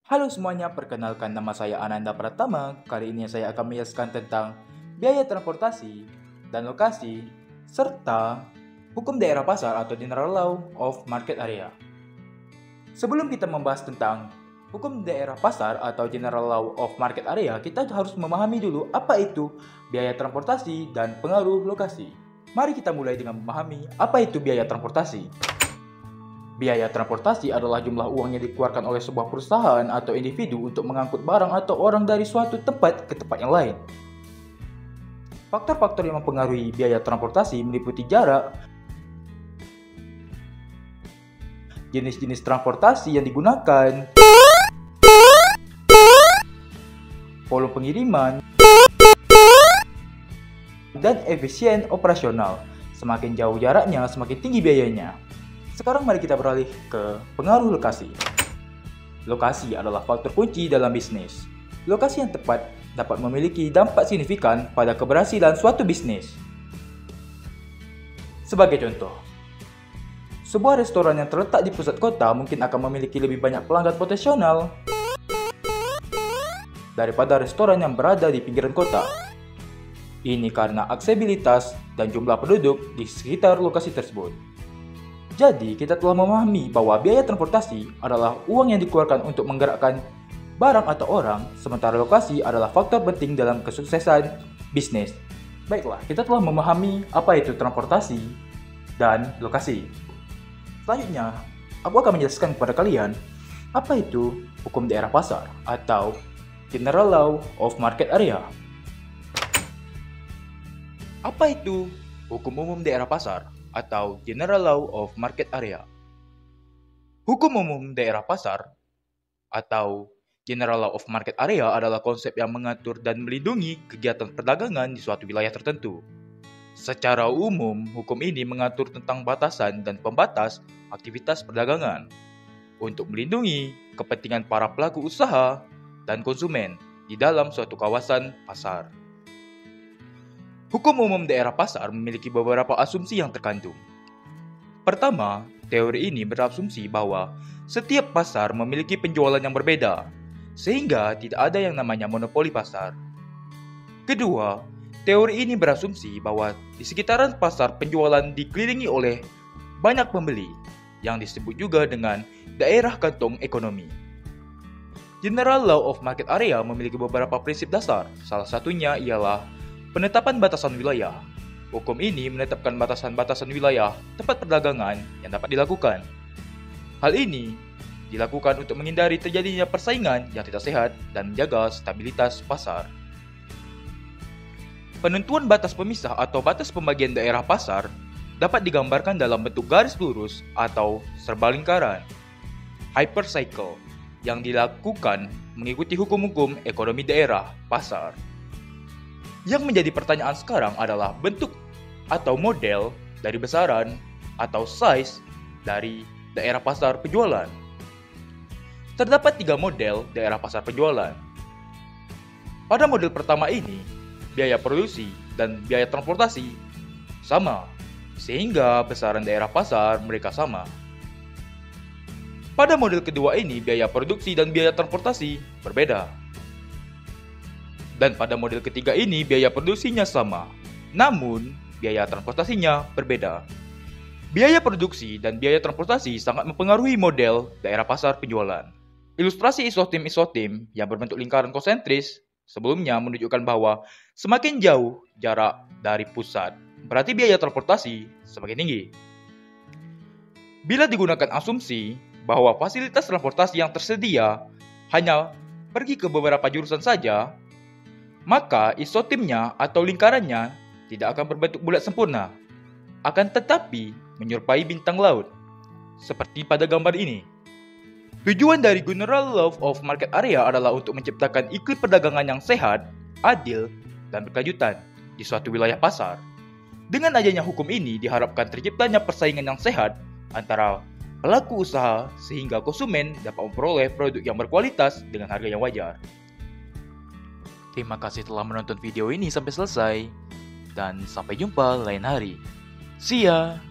Halo semuanya, perkenalkan nama saya Ananda Pratama. Kali ini saya akan menjelaskan tentang biaya transportasi dan lokasi, serta hukum daerah pasar atau General Law of Market Area. Sebelum kita membahas tentang hukum daerah pasar atau General Law of Market Area, kita harus memahami dulu apa itu biaya transportasi dan pengaruh lokasi. Mari kita mulai dengan memahami apa itu biaya transportasi. Biaya transportasi adalah jumlah uang yang dikeluarkan oleh sebuah perusahaan atau individu untuk mengangkut barang atau orang dari suatu tempat ke tempat yang lain. Faktor-faktor yang mempengaruhi biaya transportasi meliputi jarak, jenis-jenis transportasi yang digunakan, volume pengiriman, dan efisien operasional. Semakin jauh jaraknya, semakin tinggi biayanya. Sekarang mari kita beralih ke pengaruh lokasi. Lokasi adalah faktor kunci dalam bisnis. Lokasi yang tepat dapat memiliki dampak signifikan pada keberhasilan suatu bisnis. Sebagai contoh, sebuah restoran yang terletak di pusat kota mungkin akan memiliki lebih banyak pelanggan potensial daripada restoran yang berada di pinggiran kota. Ini karena aksesibilitas dan jumlah penduduk di sekitar lokasi tersebut. Jadi, kita telah memahami bahwa biaya transportasi adalah uang yang dikeluarkan untuk menggerakkan barang atau orang, sementara lokasi adalah faktor penting dalam kesuksesan bisnis. Baiklah, kita telah memahami apa itu transportasi dan lokasi. Selanjutnya, aku akan menjelaskan kepada kalian apa itu hukum daerah pasar atau General Law of Market Area. Apa itu hukum umum daerah pasar atau General Law of Market Area? Hukum umum daerah pasar atau General Law of Market Area adalah konsep yang mengatur dan melindungi kegiatan perdagangan di suatu wilayah tertentu. Secara umum, hukum ini mengatur tentang batasan dan pembatas aktivitas perdagangan untuk melindungi kepentingan para pelaku usaha dan konsumen di dalam suatu kawasan pasar. Hukum umum daerah pasar memiliki beberapa asumsi yang terkandung. Pertama, teori ini berasumsi bahwa setiap pasar memiliki penjualan yang berbeda, sehingga tidak ada yang namanya monopoli pasar. Kedua, teori ini berasumsi bahwa di sekitaran pasar penjualan dikelilingi oleh banyak pembeli, yang disebut juga dengan daerah kantong ekonomi. General Law of Market Area memiliki beberapa prinsip dasar, salah satunya ialah penetapan batasan wilayah. Hukum ini menetapkan batasan-batasan wilayah tempat perdagangan yang dapat dilakukan. Hal ini dilakukan untuk menghindari terjadinya persaingan yang tidak sehat dan menjaga stabilitas pasar. Penentuan batas pemisah atau batas pembagian daerah pasar dapat digambarkan dalam bentuk garis lurus atau serba lingkaran, hypercycle, yang dilakukan mengikuti hukum-hukum ekonomi daerah pasar. Yang menjadi pertanyaan sekarang adalah bentuk atau model dari besaran atau size dari daerah pasar penjualan. Terdapat 3 model daerah pasar penjualan. Pada model pertama ini, biaya produksi dan biaya transportasi sama, sehingga besaran daerah pasar mereka sama. Pada model kedua ini, biaya produksi dan biaya transportasi berbeda. Dan pada model ketiga ini, biaya produksinya sama, namun biaya transportasinya berbeda. Biaya produksi dan biaya transportasi sangat mempengaruhi model daerah pasar penjualan. Ilustrasi isotim yang berbentuk lingkaran konsentris sebelumnya menunjukkan bahwa semakin jauh jarak dari pusat, berarti biaya transportasi semakin tinggi. Bila digunakan asumsi bahwa fasilitas transportasi yang tersedia hanya pergi ke beberapa jurusan saja, maka isotimnya atau lingkarannya tidak akan berbentuk bulat sempurna, akan tetapi menyerupai bintang laut, seperti pada gambar ini. Tujuan dari General Law of Market Area adalah untuk menciptakan iklim perdagangan yang sehat, adil, dan berkelanjutan di suatu wilayah pasar. Dengan adanya hukum ini diharapkan terciptanya persaingan yang sehat antara pelaku usaha sehingga konsumen dapat memperoleh produk yang berkualitas dengan harga yang wajar. Terima kasih telah menonton video ini sampai selesai, dan sampai jumpa lain hari. See ya!